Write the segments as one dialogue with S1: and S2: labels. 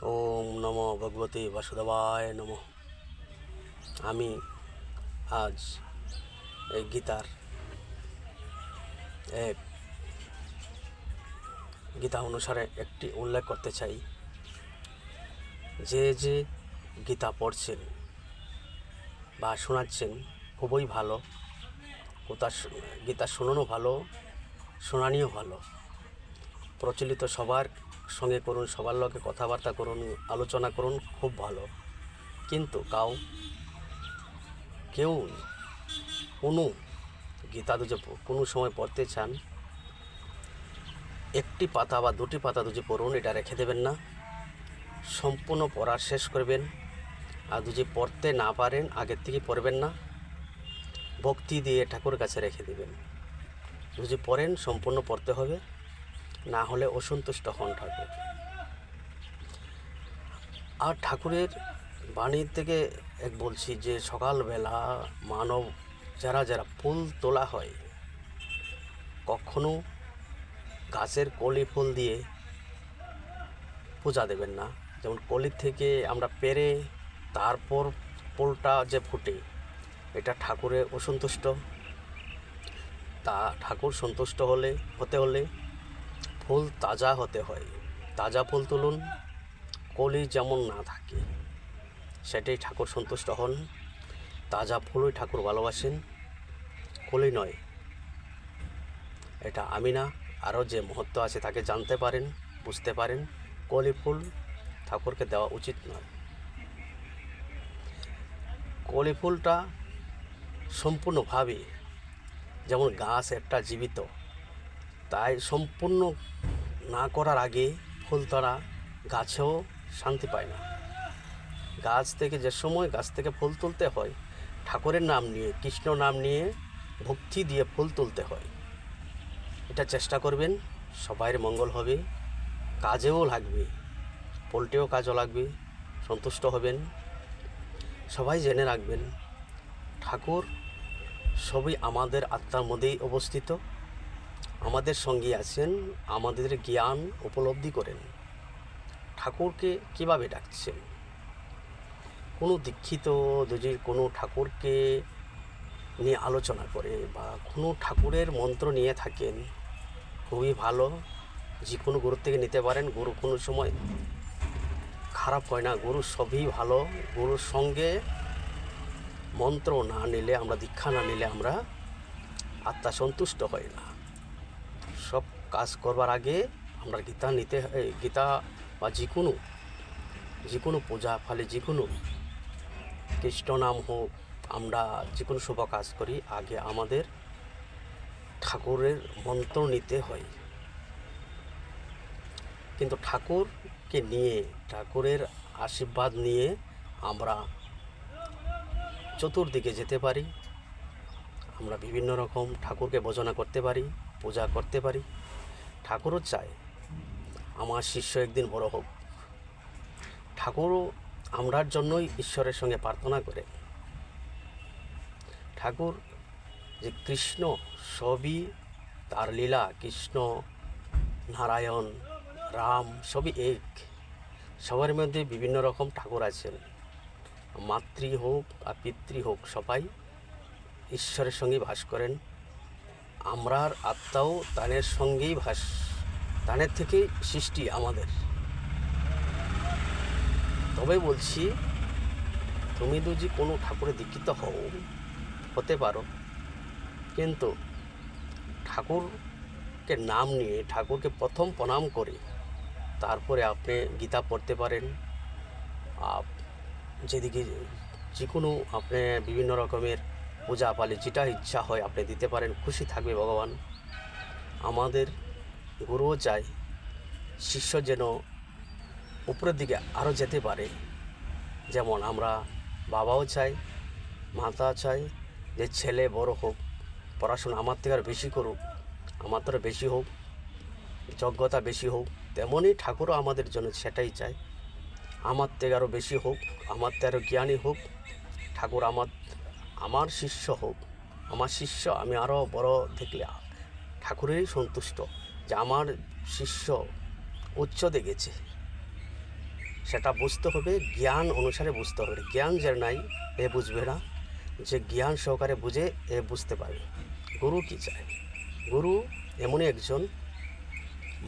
S1: ওম নমো ভগবতে বাসুদেবায় নমঃ। আমি আজ এই গীতার এক গীতা অনুসারে একটি উল্লেখ করতে চাই। যে গীতা পড়ছেন বা শোনাচ্ছেন খুবই ভালো। গীতা শোনানো ভালো, শোনানিও ভালো। প্রচলিত সবার সঙ্গে করুন, সবার লগে কথাবার্তা করুন, আলোচনা করুন, খুব ভালো। কিন্তু কেউ কোনো গীতা যদি কোনো সময় পড়তে চান, একটি পাতা বা দুটি পাতা যদি পড়ুন, এটা রেখে দেবেন না, সম্পূর্ণ পড়া শেষ করবেন। আর যদি পড়তে না পারেন আগের থেকে পড়বেন না, ভক্তি দিয়ে ঠাকুরের কাছে রেখে দেবেন। যদি পড়েন সম্পূর্ণ পড়তে হবে, না হলে অসন্তুষ্ট হন ঠাকুর। আর ঠাকুরের বাণী থেকে বলছি যে সকালবেলা মানব যারা ফুল তোলা হয়, কখনো গাছের কলি ফুল দিয়ে পূজা দেবেন না। যেমন কলি থেকে আমরা পেরে তারপর ফুলটা যে ফুটে, এটা ঠাকুরের অসন্তুষ্ট। ঠাকুর সন্তুষ্ট হতে হলে ফুল তাজা হতে হয়। তাজা ফুল তুলুন, কলি যেমন না থাকে, সেটাই ঠাকুর সন্তুষ্ট হন। তাজা ফুলই ঠাকুর ভালোবাসেন, কলি নয়। এটা আমি না, আরও যে মহত্ব আছে তাকে জানতে পারেন, বুঝতে পারেন। কলি ফুল ঠাকুরকে দেওয়া উচিত নয়। কলি ফুলটা সম্পূর্ণভাবে, যেমন গাছ একটা জীবিত, তাই সম্পূর্ণ না করার আগে ফুল তারা গাছেও শান্তি পায় না। গাছ থেকে যে সময় গাছ থেকে ফুল তুলতে হয়, ঠাকুরের নাম নিয়ে, কৃষ্ণ নাম নিয়ে, ভক্তি দিয়ে ফুল তুলতে হয়। এটা চেষ্টা করবেন, সবাইয়ের মঙ্গল হবে, কাজেও লাগবে, পোল্টেও কাজও লাগবে, সন্তুষ্ট হবেন। সবাই জেনে রাখবেন, ঠাকুর সবই আমাদের আত্মার মধ্যেই অবস্থিত, আমাদের সঙ্গে আছেন। আমাদের জ্ঞান উপলব্ধি করেন ঠাকুরকে কিভাবে ডাকছেন। কোনো দীক্ষিত যদি কোনো ঠাকুরকে নিয়ে আলোচনা করে বা কোনো ঠাকুরের মন্ত্র নিয়ে থাকেন, খুবই ভালো। যে কোনো গুরুর থেকে নিতে পারেন। গুরু কোনো সময় খারাপ হয় না, গুরু সবই ভালো। গুরুর সঙ্গে মন্ত্র না নিলে, আমরা দীক্ষা না নিলে আমরা আত্মা সন্তুষ্ট হয় না। সব কাজ করবার আগে আমরা গীতা বা যে কোনো পূজা ফলে, যে কোনো কৃষ্ণ নাম হোক, আমরা যে কোনো শুভ কাজ করি, আগে আমাদের ঠাকুরের মন্ত্র নিতে হয়। কিন্তু ঠাকুরকে নিয়ে, ঠাকুরের আশীর্বাদ নিয়ে আমরা চতুর্দিকে যেতে পারি। আমরা বিভিন্ন রকম ঠাকুরকে ভজনা করতে পারি, পূজা করতে পারি। ঠাকুরও চায় আমার শিষ্য একদিন বড় হোক। ঠাকুরও আমরার জন্যই ঈশ্বরের সঙ্গে প্রার্থনা করে। ঠাকুর যে কৃষ্ণ, সবই তার লীলা। কৃষ্ণ, নারায়ণ, রাম সবই এক। সবার মধ্যে বিভিন্ন রকম ঠাকুর আছেন। মাতৃ হোক আর পিতৃ হোক, সবাই ঈশ্বরের সঙ্গেই বাস করেন। আমরার আত্মাও তানের সঙ্গেই তানের থেকেই সৃষ্টি আমাদের। তবে বলছি, তুমি যদি কোনো ঠাকুরের দীক্ষিত হতে পারো, কিন্তু ঠাকুরকে নাম নিয়ে, ঠাকুরকে প্রথম প্রণাম করে তারপরে আপনি গীতা পড়তে পারেন। যেদিকে যে কোনো আপনি বিভিন্ন রকমের পূজা পালে যেটা ইচ্ছা হয় আপনি দিতে পারেন, খুশি থাকবে ভগবান। আমাদের গুরুও চায় শিষ্য যেন উপরের দিকে আরও যেতে পারে। যেমন আমরা বাবাও চাই, মাতা চাই যে ছেলে বড় হোক, পড়াশোনা আমার থেকে আর বেশি করুক, আমার থেকে বেশি হোক, যোগ্যতা বেশি হোক। তেমনই ঠাকুরও আমাদের জন্য সেটাই চায়, আমার থেকে আরও বেশি হোক, আমার থেকে আরও জ্ঞানী হোক। ঠাকুর আমার শিষ্য হোক, আমার শিষ্য আমি আরও বড় দেখলে ঠাকুরেরই সন্তুষ্ট যে আমার শিষ্য উচ্চতে গেছে। সেটা বুঝতে হবে, জ্ঞান অনুসারে বুঝতে হবে। জ্ঞান যার নাই এ বুঝবে না, যে জ্ঞান সহকারে বুঝে এ বুঝতে পারবে গুরু কী চায়। গুরু এমনই একজন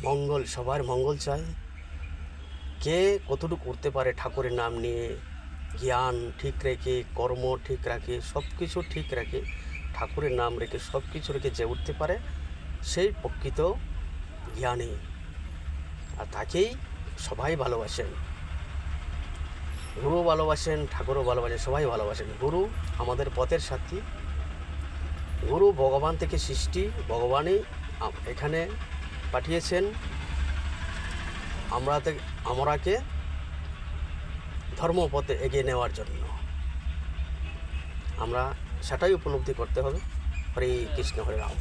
S1: মঙ্গল, সবার মঙ্গল চায়। কে কতটুকু করতে পারে ঠাকুরের নাম নিয়ে, জ্ঞান ঠিক রেখে, কর্ম ঠিক রাখে, সব কিছু ঠিক রাখে, ঠাকুরের নাম রেখে সব কিছু রেখে যে উঠতে পারে সেই প্রকৃত জ্ঞানী। আর তাকেই সবাই ভালোবাসেন, গুরু ভালোবাসেন, ঠাকুরও ভালোবাসেন, সবাই ভালোবাসেন। গুরু আমাদের পথের সাথী। গুরু ভগবান থেকে সৃষ্টি, ভগবানই এখানে পাঠিয়েছেন আমরাকে ধর্মপথে এগিয়ে নেওয়ার জন্য। আমরা সেটাই উপলব্ধি করতে হবে। হরে কৃষ্ণ, হরে রাম।